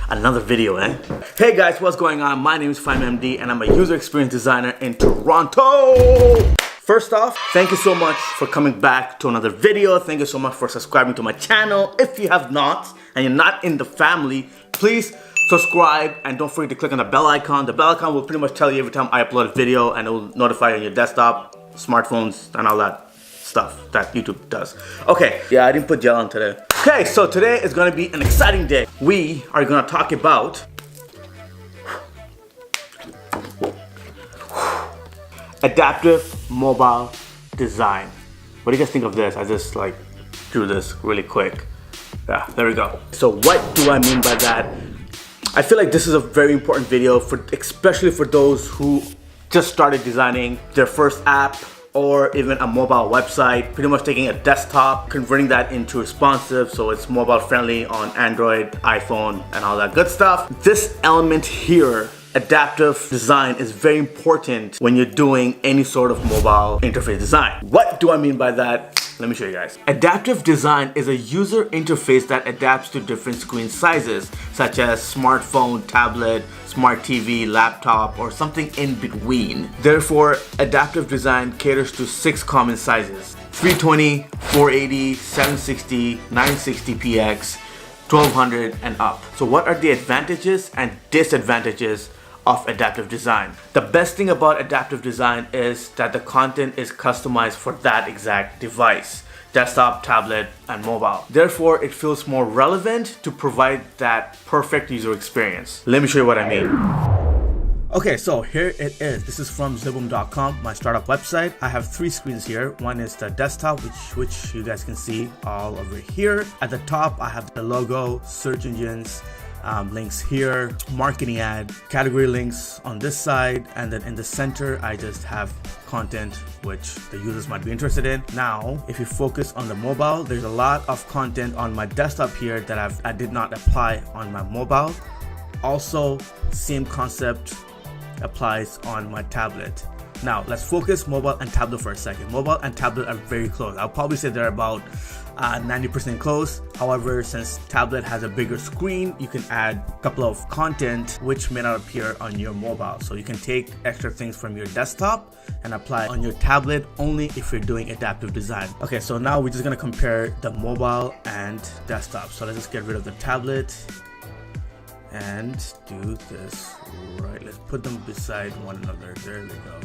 Another video, eh? Hey guys, what's going on? My name is FimeMD and I'm a user experience designer in Toronto. First off, thank you so much for coming back to another video. Thank you so much for subscribing to my channel. If you have not and you're not in the family, please subscribe and don't forget to click on the bell icon. The bell icon will pretty much tell you every time I upload a video and it will notify you on your desktop, smartphones, and all that stuff that YouTube does. Okay, yeah, I didn't put gel on today. Okay, so today is gonna be an exciting day. We are gonna talk about adaptive mobile design. What do you guys think of this? I just like drew this really quick. Yeah, there we go. So what do I mean by that? I feel like this is a very important video for especially for those who just started designing their first app or even a mobile website, pretty much taking a desktop, converting that into responsive so it's mobile friendly on Android, iPhone, and all that good stuff. This element here, adaptive design, is very important when you're doing any sort of mobile interface design. What do I mean by that? Let me show you guys. Adaptive design is a user interface that adapts to different screen sizes, such as smartphone, tablet, smart TV, laptop, or something in between. Therefore, adaptive design caters to 6 common sizes: 320, 480, 760, 960px, 1200, and up. So what are the advantages and disadvantages of adaptive design? The best thing about adaptive design is that the content is customized for that exact device: desktop, tablet, and mobile. Therefore, it feels more relevant to provide that perfect user experience. Let me show you what I mean. Okay, so here it is. This is from Ziboom.com, my startup website. I have 3 screens here. One is the desktop, which you guys can see all over here. At the top, I have the logo, search engines, links here, marketing ad, category links on this side, and then in the center I just have content which the users might be interested in. Now, if you focus on the mobile, there's a lot of content on my desktop here that I did not apply on my mobile. Also, same concept applies on my tablet. Now, let's focus mobile and tablet for a second. Mobile and tablet are very close. I'll probably say they're about 90% close. However, since tablet has a bigger screen, you can add a couple of content which may not appear on your mobile. So you can take extra things from your desktop and apply on your tablet only if you're doing adaptive design. Okay, so now we're just gonna compare the mobile and desktop. So let's just get rid of the tablet and do this right. Let's put them beside one another. There we go.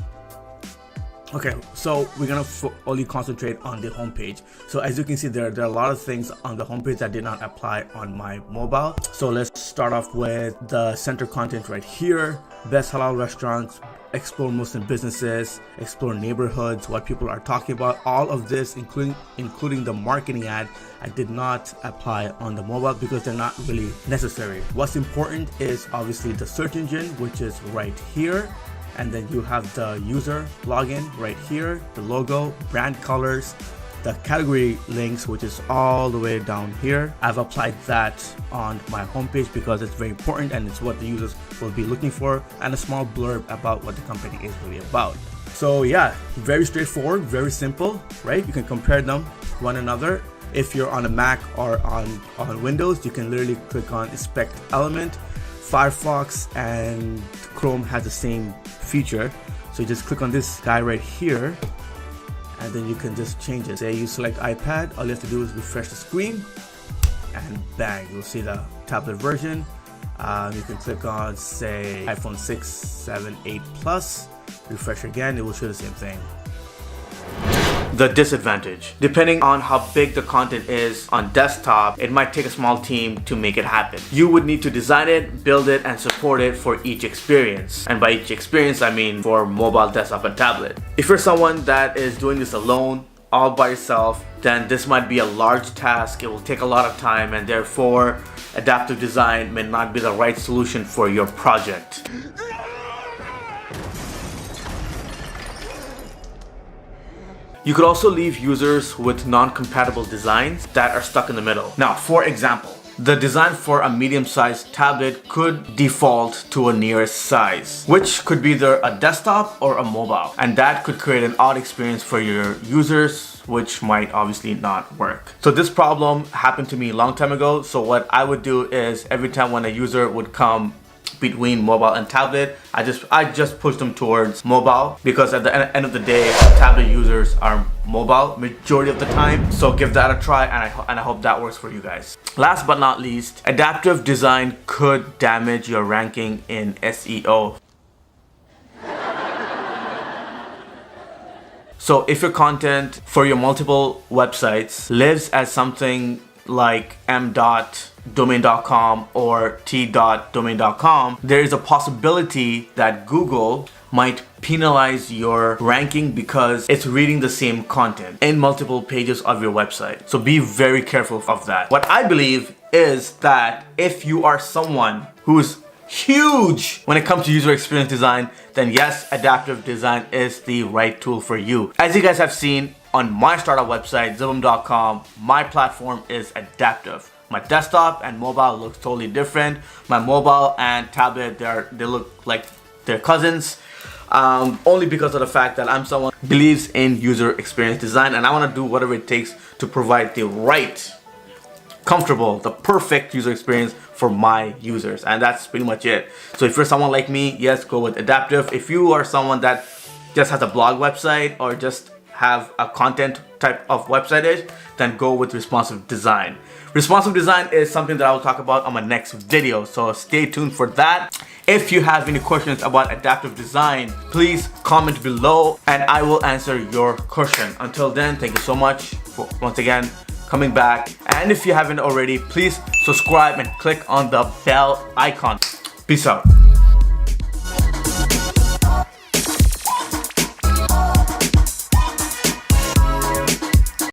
Okay, so we're gonna only concentrate on the homepage. So as you can see, there are a lot of things on the homepage that did not apply on my mobile. So let's start off with the center content right here. Best halal restaurants, explore Muslim businesses, explore neighborhoods, what people are talking about. All of this, including the marketing ad, I did not apply on the mobile because they're not really necessary. What's important is obviously the search engine, which is right here. And then you have the user login right here, the logo, brand colors, the category links, which is all the way down here. I've applied that on my homepage because it's very important and it's what the users will be looking for, and a small blurb about what the company is really about. So yeah, very straightforward, very simple, right? You can compare them to one another. If you're on a Mac or on Windows, you can literally click on inspect element. Firefox and Chrome has the same feature, so you just click on this guy right here and then you can just change it. Say you select iPad, all you have to do is refresh the screen and bang, you'll see the tablet version. You can click on, say, iPhone 6, 7, 8 Plus, refresh again, it will show the same thing. The disadvantage: depending on how big the content is on desktop, it might take a small team to make it happen. You would need to design it, build it, and support it for each experience. And by each experience, I mean for mobile, desktop, and tablet. If you're someone that is doing this alone, all by yourself, then this might be a large task. It will take a lot of time, and therefore adaptive design may not be the right solution for your project. You could also leave users with non-compatible designs that are stuck in the middle. Now, for example, the design for a medium-sized tablet could default to a nearest size, which could be either a desktop or a mobile, and that could create an odd experience for your users which might obviously not work. So this problem happened to me a long time ago. So what I would do is every time when a user would come between mobile and tablet, I just push them towards mobile, because at the end of the day, tablet users are mobile majority of the time. So give that a try, and I hope that works for you guys. Last but not least, adaptive design could damage your ranking in SEO. So if your content for your multiple websites lives as something like m.domain.com or t.domain.com, there is a possibility that Google might penalize your ranking because it's reading the same content in multiple pages of your website. So be very careful of that. What I believe is that if you are someone who's huge when it comes to user experience design, then yes, adaptive design is the right tool for you. As you guys have seen on my startup website, zibum.com, my platform is adaptive. My desktop and mobile looks totally different. My mobile and tablet, they look like they're cousins. Only because of the fact that I'm someone who believes in user experience design, and I want to do whatever it takes to provide the right, comfortable, the perfect user experience for my users. And that's pretty much it. So if you're someone like me, yes, go with adaptive. If you are someone that just has a blog website or just have a content type of website, then go with responsive design. Responsive design is something that I will talk about on my next video, so stay tuned for that. If you have any questions about adaptive design, please comment below and I will answer your question. Until then, thank you so much for once again coming back. And if you haven't already, please subscribe and click on the bell icon. Peace out.